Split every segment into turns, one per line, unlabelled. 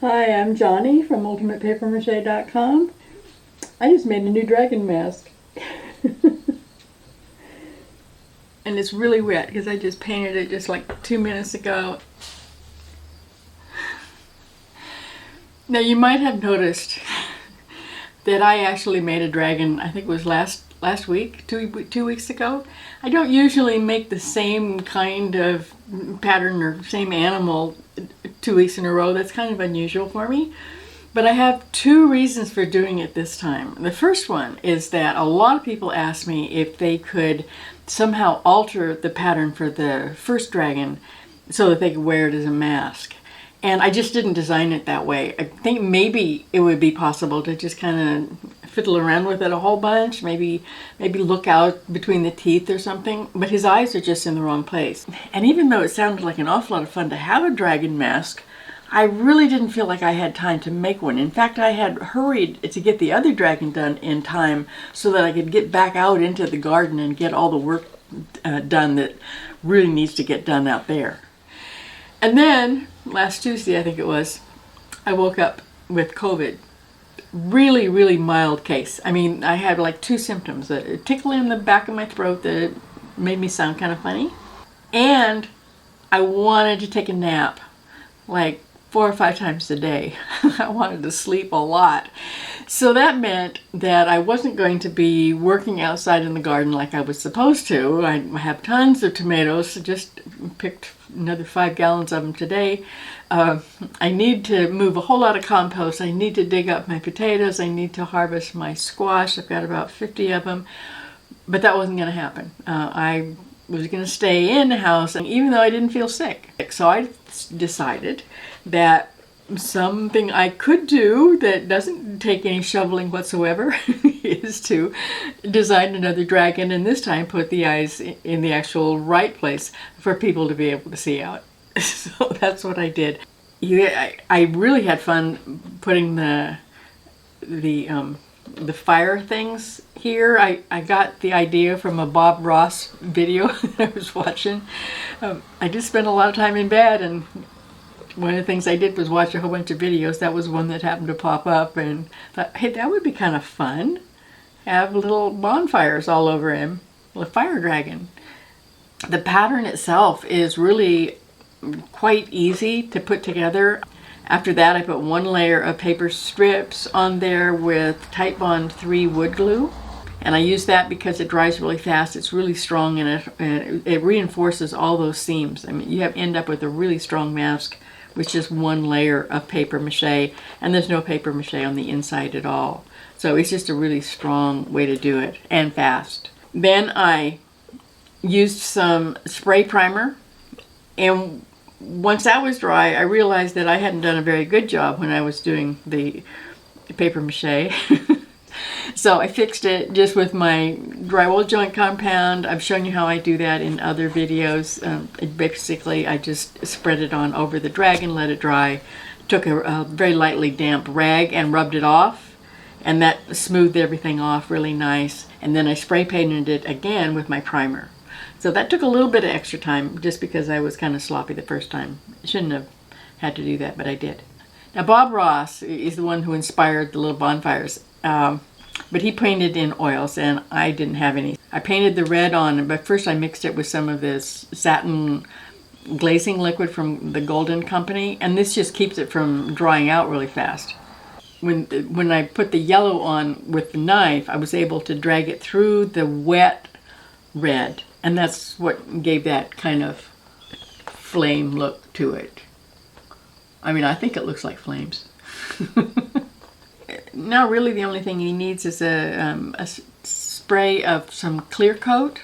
Hi, I'm Johnny from UltimatePaperMache.com. I just made a new dragon mask. And it's really wet because I just painted it just like 2 minutes ago. Now you might have noticed that I actually made a dragon, I think it was last week, two weeks ago. I don't usually make the same kind of pattern or same animal 2 weeks in a row. That's kind of unusual for me. But I have two reasons for doing it this time. The first one is that a lot of people asked me if they could somehow alter the pattern for the first dragon so that they could wear it as a mask. And I just didn't design it that way. I think maybe it would be possible to just kind of fiddle around with it a whole bunch, maybe look out between the teeth or something, but his eyes are just in the wrong place. And even though it sounded like an awful lot of fun to have a dragon mask, I really didn't feel like I had time to make one. In fact, I had hurried to get the other dragon done in time so that I could get back out into the garden and get all the work done that really needs to get done out there. And then, last Tuesday, I think it was, I woke up with COVID. Really, really mild case. I mean, I had like two symptoms. A tickle in the back of my throat that made me sound kind of funny. And I wanted to take a nap, like 4 or 5 times a day. I wanted to sleep a lot. So that meant that I wasn't going to be working outside in the garden like I was supposed to. I have tons of tomatoes, just picked another 5 gallons of them today. I need to move a whole lot of compost. I need to dig up my potatoes. I need to harvest my squash. I've got about 50 of them. But that wasn't going to happen. I was going to stay in the house, and even though I didn't feel sick. So I decided that something I could do that doesn't take any shoveling whatsoever is to design another dragon, and this time put the eyes in the actual right place for people to be able to see out. So that's what I did. I really had fun putting the fire things here. I got the idea from a Bob Ross video that I was watching. I just spent a lot of time in bed, and one of the things I did was watch a whole bunch of videos. That was one that happened to pop up, and thought, hey, that would be kind of fun. Have little bonfires all over him. A fire dragon. The pattern itself is really quite easy to put together. After that, I put one layer of paper strips on there with Titebond 3 wood glue. And I use that because it dries really fast. It's really strong, and it reinforces all those seams. I mean, you end up with a really strong mask with just one layer of paper mache, and there's no paper mache on the inside at all. So it's just a really strong way to do it, and fast. Then I used some spray primer, and once that was dry, I realized that I hadn't done a very good job when I was doing the paper mache. So I fixed it just with my drywall joint compound. I've shown you how I do that in other videos. Basically, I just spread it on over the dragon, let it dry, took a very lightly damp rag and rubbed it off, and that smoothed everything off really nice. And then I spray painted it again with my primer. So that took a little bit of extra time just because I was kind of sloppy the first time. I shouldn't have had to do that, but I did. Now Bob Ross is the one who inspired the little bonfires. But he painted in oils, and I didn't have any. I painted the red on, but first I mixed it with some of this satin glazing liquid from the Golden Company, and this just keeps it from drying out really fast. When I put the yellow on with the knife, I was able to drag it through the wet red, and that's what gave that kind of flame look to it. I mean, I think it looks like flames. Now really the only thing he needs is a spray of some clear coat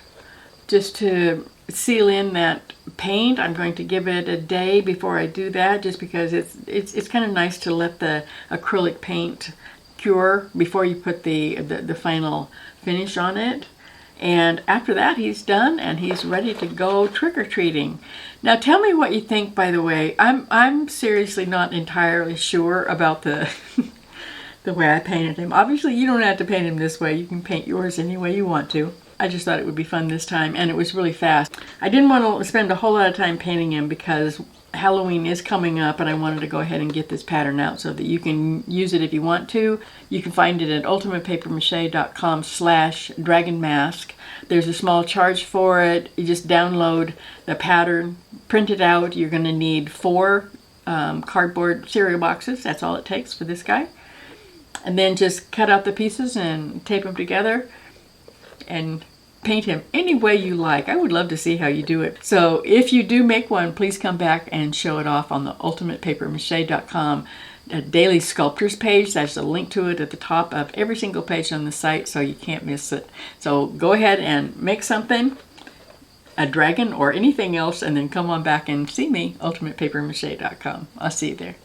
just to seal in that paint. I'm going to give it a day before I do that, just because it's kind of nice to let the acrylic paint cure before you put the final finish on it. And after that, he's done and he's ready to go trick-or-treating. Now tell me what you think, by the way. I'm seriously not entirely sure about the the way I painted him. Obviously, you don't have to paint him this way. You can paint yours any way you want to. I just thought it would be fun this time, and it was really fast. I didn't want to spend a whole lot of time painting him because Halloween is coming up, and I wanted to go ahead and get this pattern out so that you can use it if you want to. You can find it at ultimatepapermache.com/dragon mask. There's a small charge for it. You just download the pattern, print it out. You're going to need 4 cardboard cereal boxes. That's all it takes for this guy. And then just cut out the pieces and tape them together and paint him any way you like. I would love to see how you do it. So if you do make one, please come back and show it off on the ultimatepapermache.com daily sculptures page. There's a link to it at the top of every single page on the site, so you can't miss it. So go ahead and make something, a dragon or anything else, and then come on back and see me, ultimatepapermache.com. I'll see you there.